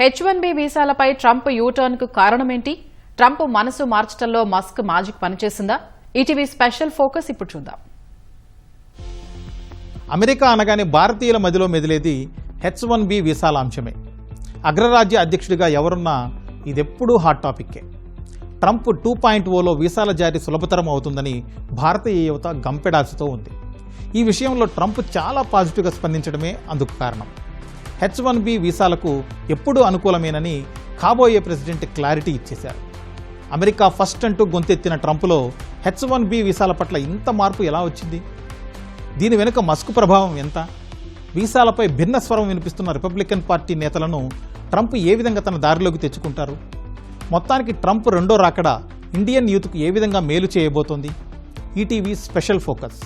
H1B వీసాలపై Trump U turn కు కారణమేంటి? Trump మనసు మార్చడంలో మస్క్ మ్యాజిక్ పనిచేసిందా? ఈటీవీ స్పెషల్ ఫోకస్ ఇప్పుడు చూద్దాం. అమెరికా అనగానే భారతీయుల మధ్యలో మెదిలేది H1B వీసాల అంశమే. అగ్రరాజ్య అధ్యక్షుడిగా ఎవరున్నా ఇదెప్పుడూ హాట్ టాపిక్కే. ట్రంప్ 2.0లో వీసాల జారీ సులభతరం అవుతుందని భారతీయ యువత గంపెడాల్సితో ఉంది. ఈ విషయంలో ట్రంప్ చాలా పాజిటివ్గా స్పందించడమే అందుకు కారణం. H1B వీసాలకు ఎప్పుడూ అనుకూలమేనని కాబోయే ప్రెసిడెంట్ క్లారిటీ ఇచ్చేశారు. అమెరికా ఫస్ట్ అంటూ గొంతెత్తిన ట్రంప్లో H1B వీసాల పట్ల ఇంత మార్పు ఎలా వచ్చింది? దీని వెనుక మస్క్ ప్రభావం ఎంత? వీసాలపై భిన్న స్వరం వినిపిస్తున్న రిపబ్లికన్ పార్టీ నేతలను ట్రంప్ ఏ విధంగా తన దారిలోకి తెచ్చుకుంటారు? మొత్తానికి ట్రంప్ రెండో రాకడ ఇండియన్ యూత్కు ఏ విధంగా మేలు చేయబోతోంది? ETV special focus.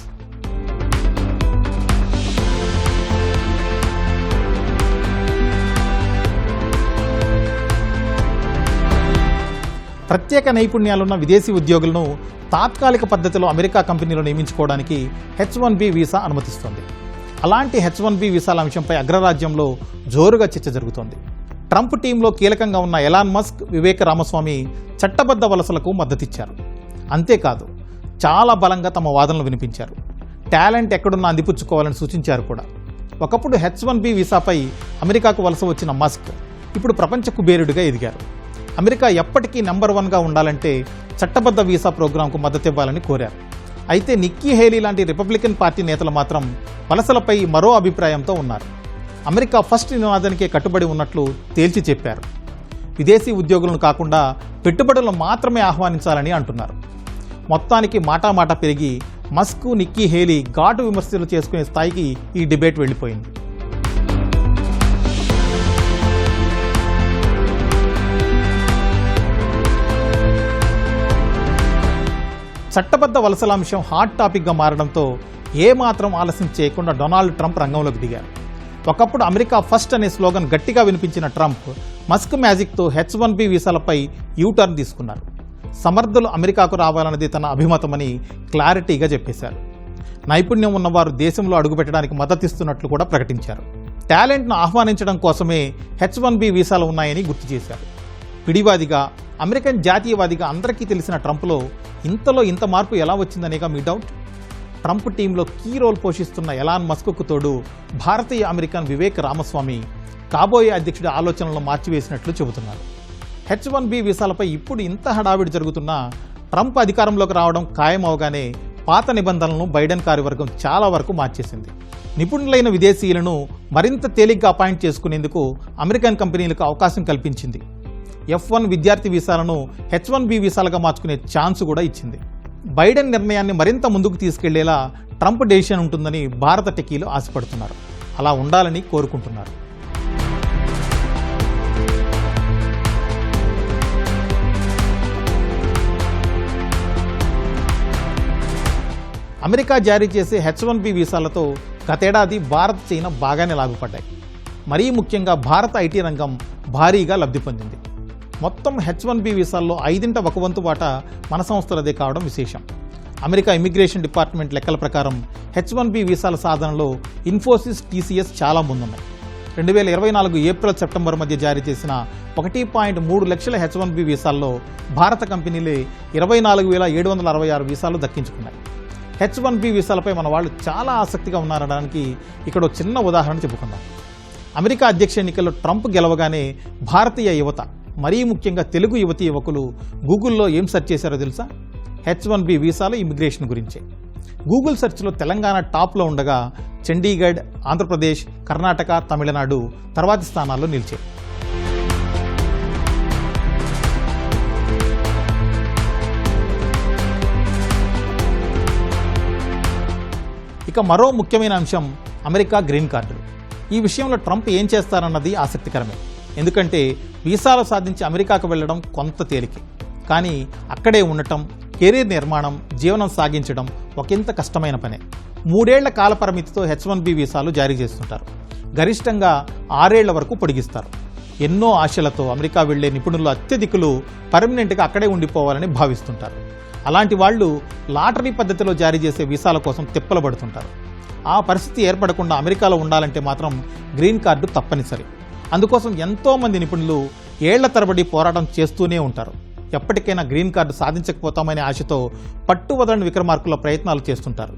ప్రత్యేక నైపుణ్యాలున్న విదేశీ ఉద్యోగులను తాత్కాలిక పద్ధతిలో అమెరికా కంపెనీలో నియమించుకోవడానికి H1B వీసా అనుమతిస్తోంది. అలాంటి H1B వీసాల అంశంపై అగ్రరాజ్యంలో జోరుగా చర్చ జరుగుతోంది. ట్రంప్ టీంలో కీలకంగా ఉన్న ఎలాన్ మస్క్, వివేక రామస్వామి చట్టబద్ధ వలసలకు మద్దతిచ్చారు. అంతేకాదు, చాలా బలంగా తమ వాదనలు వినిపించారు. టాలెంట్ ఎక్కడున్నా అందిపుచ్చుకోవాలని సూచించారు కూడా. ఒకప్పుడు H1B వీసాపై అమెరికాకు వలస వచ్చిన మస్క్ ఇప్పుడు ప్రపంచ కుబేరుడిగా ఎదిగారు. అమెరికా ఎప్పటికీ నెంబర్ 1గా ఉండాలంటే చట్టబద్ధ వీసా ప్రోగ్రాంకు మద్దతివ్వాలని కోరారు. అయితే నిక్కీ హేలీ లాంటి రిపబ్లికన్ పార్టీ నేతలు మాత్రం వలసలపై మరో అభిప్రాయంతో ఉన్నారు. అమెరికా ఫస్ట్ నినాదానికే కట్టుబడి ఉన్నట్లు తేల్చి చెప్పారు. విదేశీ ఉద్యోగులను కాకుండా పెట్టుబడులను మాత్రమే ఆహ్వానించాలని అంటున్నారు. మొత్తానికి మాటామాట పెరిగి మస్క్, నిక్కీ హేలీ ఘాటు విమర్శలు చేసుకునే స్థాయికి ఈ డిబేట్ వెళ్ళిపోయింది. చట్టబద్ధ వలసల అంశం హాట్ టాపిక్గా మారడంతో ఏమాత్రం ఆలస్యం చేయకుండా డొనాల్డ్ ట్రంప్ రంగంలోకి దిగారు. ఒకప్పుడు అమెరికా ఫస్ట్ అనే స్లోగన్ గట్టిగా వినిపించిన ట్రంప్ మస్క్ మ్యాజిక్తో H1B వీసాలపై యూటర్న్ తీసుకున్నారు. సమర్థులు అమెరికాకు రావాలన్నది తన అభిమతమని క్లారిటీగా చెప్పేశారు. నైపుణ్యం ఉన్నవారు దేశంలో అడుగుపెట్టడానికి మద్దతిస్తున్నట్లు కూడా ప్రకటించారు. టాలెంట్ను ఆహ్వానించడం కోసమే H1B వీసాలు ఉన్నాయని గుర్తు చేశారు. పిడివాదిగా, అమెరికన్ జాతీయవాదిగా అందరికీ తెలిసిన ట్రంప్లో ఇంతలో ఇంత మార్పు ఎలా వచ్చిందనేగా మీ డౌట్. ట్రంప్ టీంలో కీ రోల్ పోషిస్తున్న ఎలాన్ మస్క్కు తోడు భారతీయ అమెరికన్ వివేక్ రామస్వామి కాబోయే అధ్యక్షుడి ఆలోచనలను మార్చివేసినట్లు చెబుతున్నారు. H1B వీసాలపై ఇప్పుడు ఇంత హడావిడి జరుగుతున్నా ట్రంప్ అధికారంలోకి రావడం ఖాయమవగానే పాత నిబంధనలను బైడెన్ కార్యవర్గం చాలా వరకు మార్చేసింది. నిపుణులైన విదేశీయులను మరింత తేలిగ్గా అపాయింట్ చేసుకునేందుకు అమెరికన్ కంపెనీలకు అవకాశం కల్పించింది. F1 విద్యార్థి వీసాలను H1B వీసాలుగా మార్చుకునే ఛాన్స్ కూడా ఇచ్చింది. బైడెన్ నిర్ణయాన్ని మరింత ముందుకు తీసుకెళ్లేలా ట్రంప్ డెసిషన్ ఉంటుందని భారత టెకీలు ఆశపడుతున్నారు. అలా ఉండాలని కోరుకుంటున్నారు. అమెరికా జారీ చేసే H1B వీసాలతో గతేడాది భారత్, చైనా బాగానే లాభపడ్డాయి. మరీ ముఖ్యంగా భారత ఐటీ రంగం భారీగా లబ్ధి పొందింది. మొత్తం H1B వీసాల్లో 5వ 1 వంతు వాటా మన సంస్థలదే కావడం విశేషం. అమెరికా ఇమిగ్రేషన్ డిపార్ట్మెంట్ లెక్కల ప్రకారం H1B వీసాల సాధనలో ఇన్ఫోసిస్, TCS చాలా ముందున్నాయి. 2024 ఏప్రిల్, సెప్టెంబర్ మధ్య జారీ చేసిన 1.3 లక్షల H1B వీసాల్లో భారత కంపెనీలే 24,766 వీసాలు దక్కించుకున్నాయి. H1B వీసాలపై మన వాళ్ళు చాలా ఆసక్తిగా ఉన్నారనడానికి ఇక్కడ చిన్న ఉదాహరణ చెప్పుకుందాం. అమెరికా అధ్యక్ష ఎన్నికల్లో ట్రంప్ గెలవగానే భారతీయ యువత, మరీ ముఖ్యంగా తెలుగు యువతీ యువకులు గూగుల్లో ఏం సెర్చ్ చేశారో తెలుసా? H1B వీసాల ఇమిగ్రేషన్ గురించే. గూగుల్ సెర్చ్లో తెలంగాణ టాప్లో ఉండగా చండీగఢ్, ఆంధ్రప్రదేశ్, కర్ణాటక, తమిళనాడు తర్వాతి స్థానాల్లో నిలిచాయి. ఇక మరో ముఖ్యమైన అంశం అమెరికా గ్రీన్ కార్డులు. ఈ విషయంలో ట్రంప్ ఏం చేస్తారన్నది ఆసక్తికరమే. ఎందుకంటే వీసాలు సాధించి అమెరికాకు వెళ్లడం కొంత తేలికే, కానీ అక్కడే ఉండటం, కెరీర్ నిర్మాణం, జీవనం సాగించడం ఒకంత కష్టమైన పనే. 3 ఏళ్ల కాలపరిమితితో H1B వీసాలు జారీ చేస్తుంటారు. గరిష్టంగా 6 ఏళ్ల వరకు పొడిగిస్తారు. ఎన్నో ఆశలతో అమెరికా వెళ్లే నిపుణులు అత్యధికులు పర్మనెంట్గా అక్కడే ఉండిపోవాలని భావిస్తుంటారు. అలాంటి వాళ్ళు లాటరీ పద్ధతిలో జారీ చేసే వీసాల కోసం తిప్పలబడుతుంటారు. ఆ పరిస్థితి ఏర్పడకుండా అమెరికాలో ఉండాలంటే మాత్రం గ్రీన్ కార్డు తప్పనిసరి. అందుకోసం ఎంతోమంది నిపుణులు ఏళ్ల తరబడి పోరాటం చేస్తూనే ఉంటారు. ఎప్పటికైనా గ్రీన్ కార్డు సాధించకపోతామనే ఆశతో పట్టువదలని విక్రమార్కుల ప్రయత్నాలు చేస్తుంటారు.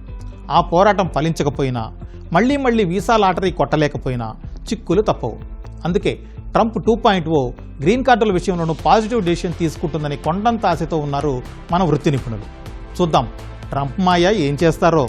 ఆ పోరాటం ఫలించకపోయినా, మళ్లీ వీసా లాటరీ కొట్టలేకపోయినా చిక్కులు తప్పవు. అందుకే ట్రంప్ 2.0 గ్రీన్ కార్డుల విషయంలోనూ పాజిటివ్ డెసిషన్ తీసుకుంటుందని కొండంత ఆశతో ఉన్నారు మన వృత్తి నిపుణులు. చూద్దాం ట్రంప్ మాయ ఏం చేస్తారో.